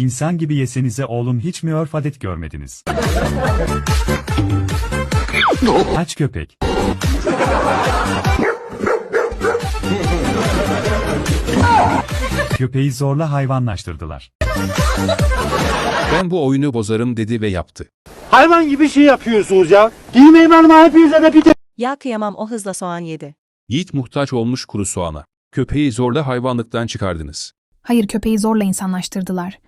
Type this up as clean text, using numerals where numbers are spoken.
İnsan gibi yesenize oğlum, hiç mi örf adet görmediniz? Aç köpek. Köpeği zorla hayvanlaştırdılar. Ben bu oyunu bozarım dedi ve yaptı. Hayvan gibi şey yapıyorsunuz ya. Girmeyin hanıma, hepinize de bir de... Ya kıyamam, o hızla soğan yedi. Yiğit muhtaç olmuş kuru soğana. Köpeği zorla hayvanlıktan çıkardınız. Hayır, köpeği zorla insanlaştırdılar.